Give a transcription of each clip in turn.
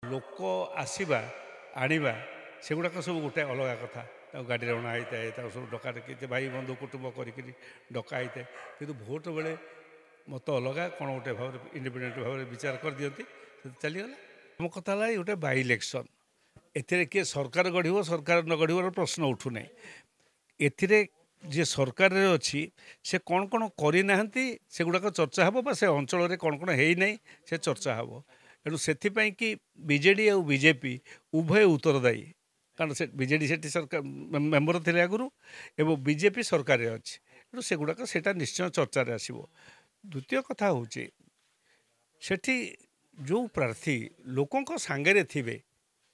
ଲୋକ ଆସିବା ଆଣିବା ସେଗୁଡ଼ାକ ସବୁ ଗୋଟେ ଅଲଗା କଥା। ତାକୁ ଗାଡ଼ିରେ ଅଣା ହେଇଥାଏ, ତାକୁ ସବୁ ଡକା ଡକି ଭାଇ ବନ୍ଧୁ କୁଟୁମ୍ବ କରିକିରି ଡକା ହେଇଥାଏ। କିନ୍ତୁ ଭୋଟ ବେଳେ ମତ ଅଲଗା କ'ଣ ଗୋଟେ ଭାବରେ ଇଣ୍ଡିପେଣ୍ଡେଣ୍ଟ ଭାବରେ ବିଚାର କରିଦିଅନ୍ତି, ସେ ଚାଲିଗଲା। ଆମ କଥା ହେଲା ଗୋଟେ ବାଇ ଇଲେକ୍ସନ୍। ଏଥିରେ କିଏ ସରକାର ଗଢ଼ିବ ସରକାର ନ ଗଢ଼ିବାର ପ୍ରଶ୍ନ ଉଠୁନାହିଁ। ଏଥିରେ ଯିଏ ସରକାରରେ ଅଛି ସେ କ'ଣ କ'ଣ କରିନାହାନ୍ତି ସେଗୁଡ଼ାକ ଚର୍ଚ୍ଚା ହେବ, ବା ସେ ଅଞ୍ଚଳରେ କ'ଣ କ'ଣ ହେଇନାହିଁ ସେ ଚର୍ଚ୍ଚା ହେବ। ତେଣୁ ସେଥିପାଇଁ କି ବିଜେଡ଼ି ଆଉ ବିଜେପି ଉଭୟ ଉତ୍ତରଦାୟୀ। କାରଣ ସେ ବିଜେଡ଼ି ସେଠି ସରକାର ମେମ୍ବର ଥିଲେ ଆଗରୁ, ଏବଂ ବିଜେପି ସରକାରରେ ଅଛି। ତେଣୁ ସେଗୁଡ଼ାକ ସେଇଟା ନିଶ୍ଚୟ ଚର୍ଚ୍ଚାରେ ଆସିବ। ଦ୍ୱିତୀୟ କଥା ହେଉଛି ସେଠି ଯେଉଁ ପ୍ରାର୍ଥୀ ଲୋକଙ୍କ ସାଙ୍ଗରେ ଥିବେ,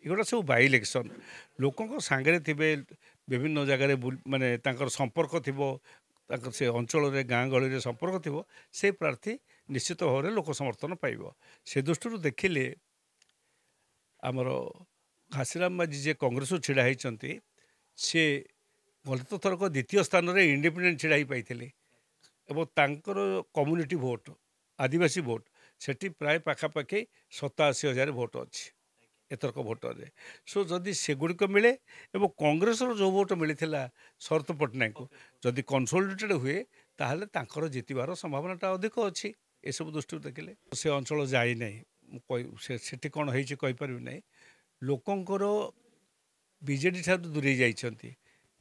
ଏଗୁଡ଼ା ସବୁ ବାଇ ଇଲେକ୍ସନ୍। ଲୋକଙ୍କ ସାଙ୍ଗରେ ଥିବେ, ବିଭିନ୍ନ ଜାଗାରେ ମାନେ ତାଙ୍କର ସମ୍ପର୍କ ଥିବ, ତାଙ୍କର ସେ ଅଞ୍ଚଳରେ ଗାଁ ଗହଳିରେ ସମ୍ପର୍କ ଥିବ, ସେ ପ୍ରାର୍ଥୀ ନିଶ୍ଚିତ ଭାବରେ ଲୋକ ସମର୍ଥନ ପାଇବ। ସେ ଦୃଷ୍ଟିରୁ ଦେଖିଲେ ଆମର ଘାସିରାମ ମାଝୀ ଯିଏ କଂଗ୍ରେସରୁ ଛିଡ଼ା ହେଇଛନ୍ତି, ସିଏ ଗତ ଥରକ ଦ୍ୱିତୀୟ ସ୍ଥାନରେ ଇଣ୍ଡିପେଣ୍ଡେଣ୍ଟ ଛିଡ଼ା ହେଇ ପାଇଥିଲେ, ଏବଂ ତାଙ୍କର କମ୍ୟୁନିଟି ଭୋଟ୍, ଆଦିବାସୀ ଭୋଟ୍ ସେଠି ପ୍ରାୟ ପାଖାପାଖି 87,000 ଭୋଟ୍ ଅଛି ଏଥରକ ଭୋଟରରେ। ସୋ ଯଦି ସେଗୁଡ଼ିକ ମିଳେ ଏବଂ କଂଗ୍ରେସର ଯେଉଁ ଭୋଟ୍ ମିଳିଥିଲା ଶରତ ପଟ୍ଟନାୟକଙ୍କୁ ଯଦି କନସୋଲିଡେଟେଡ୍ ହୁଏ, ତାହେଲେ ତାଙ୍କର ଜିତିବାର ସମ୍ଭାବନାଟା ଅଧିକ ଅଛି। ଏସବୁ ଦୃଷ୍ଟିରୁ ଦେଖିଲେ ସେ ଅଞ୍ଚଳ ଯାଇନାହିଁ, ସେଠି କ'ଣ ହେଇଛି କହିପାରିବି ନାହିଁ। ଲୋକଙ୍କର ବିଜେଡ଼ି ଠାରୁ ଦୂରେଇ ଯାଇଛନ୍ତି,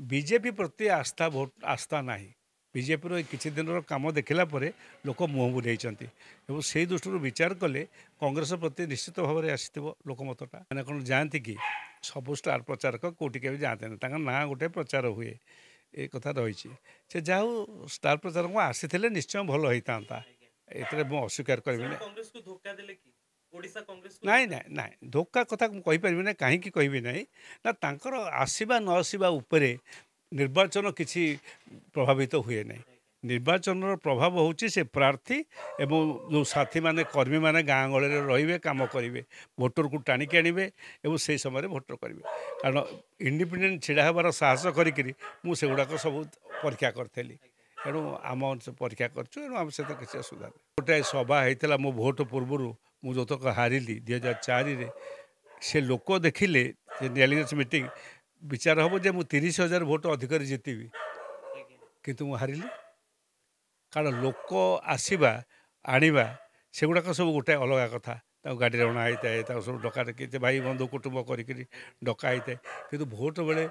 ବିଜେପି ପ୍ରତି ଆସ୍ଥା ନାହିଁ। ବିଜେପିର ଏ କିଛି ଦିନର କାମ ଦେଖିଲା ପରେ ଲୋକ ମୁହଁ ବୁଲେଇଛନ୍ତି, ଏବଂ ସେଇ ଦୃଷ୍ଟିରୁ ବିଚାର କଲେ କଂଗ୍ରେସ ପ୍ରତି ନିଶ୍ଚିତ ଭାବରେ ଆସିଥିବ ଲୋକମତଟା। ମାନେ କ'ଣ ଯାଆନ୍ତି କି ସବୁ ଷ୍ଟାର ପ୍ରଚାରକ କେଉଁଠି କେବେ ଯାଆନ୍ତିନି, ତାଙ୍କ ନାଁ ଗୋଟେ ପ୍ରଚାର ହୁଏ, ଏ କଥା ରହିଛି। ସେ ଯାହା ହଉ ଷ୍ଟାର ପ୍ରଚାରକ ଆସିଥିଲେ ନିଶ୍ଚୟ ଭଲ ହେଇଥାନ୍ତା, ଏଥିରେ ମୁଁ ଅସ୍ୱୀକାର କରିବିନି। ନାଇଁ ନାଇଁ ନାଇଁ, ଧୋକା କଥା ମୁଁ କହିପାରିବି ନାହିଁ। କାହିଁକି କହିବି ନାହିଁ ନା, ତାଙ୍କର ଆସିବା ନ ଆସିବା ଉପରେ ନିର୍ବାଚନ କିଛି ପ୍ରଭାବିତ ହୁଏ ନାହିଁ। ନିର୍ବାଚନର ପ୍ରଭାବ ହେଉଛି ସେ ପ୍ରାର୍ଥୀ ଏବଂ ଯେଉଁ ସାଥୀମାନେ କର୍ମୀମାନେ ଗାଁ ଗହଳିରେ ରହିବେ, କାମ କରିବେ, ଭୋଟରକୁ ଟାଣିକି ଆଣିବେ ଏବଂ ସେହି ସମୟରେ ଭୋଟର କରିବେ। କାରଣ ଇଣ୍ଡିପେଣ୍ଡେଣ୍ଟ ଛିଡ଼ା ହେବାର ସାହସ କରିକିରି ମୁଁ ସେଗୁଡ଼ାକ ସବୁ ପରୀକ୍ଷା କରିଥିଲି। ତେଣୁ ଆମ ପରୀକ୍ଷା କରିଛୁ, ତେଣୁ ଆମ ସହିତ କିଛି ଅସୁବିଧା ନାହିଁ। ଗୋଟାଏ ସଭା ହେଇଥିଲା ମୋ ଭୋଟ ପୂର୍ବରୁ, ମୁଁ ଯେଉଁତକ ହାରିଲି 2004ରେ, ସେ ଲୋକ ଦେଖିଲେ ସେ ଡେଲିଗେଟ୍ସ ମିଟିଂ ବିଚାର ହେବ ଯେ ମୁଁ 30,000 ଭୋଟ ଅଧିକରେ ଜିତିବି, କିନ୍ତୁ ମୁଁ ହାରିଲି। କାରଣ ଲୋକ ଆସିବା ଆଣିବା ସେଗୁଡ଼ାକ ସବୁ ଗୋଟେ ଅଲଗା କଥା। ତାକୁ ଗାଡ଼ିରେ ଅଣା ହେଇଥାଏ, ତାକୁ ସବୁ ଡକା ଡକି ଭାଇ ବନ୍ଧୁ କୁଟୁମ୍ବ କରିକିରି ଡକା ହେଇଥାଏ। କିନ୍ତୁ ଭୋଟ ବେଳେ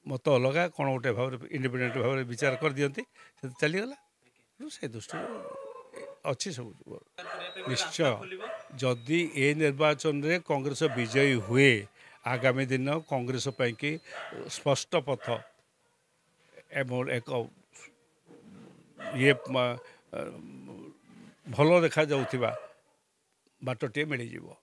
ମତ ଅଲଗା, କ'ଣ ଗୋଟେ ଭାବରେ ଇଣ୍ଡିପେଣ୍ଡେଣ୍ଟ ଭାବରେ ବିଚାର କରିଦିଅନ୍ତି, ସେ ଚାଲିଗଲା। ତେଣୁ ସେ ଦୃଷ୍ଟିରୁ ଅଛି ସବୁ। ନିଶ୍ଚୟ ଯଦି ଏ ନିର୍ବାଚନରେ କଂଗ୍ରେସ ବିଜୟୀ ହୁଏ, ଆଗାମୀ ଦିନ କଂଗ୍ରେସ ପାଇଁକି ସ୍ପଷ୍ଟ ପଥ ଏବଂ ଏକ ଇଏ ଭଲ ଦେଖାଯାଉଥିବା ବାଟଟିଏ ମିଳିଯିବ।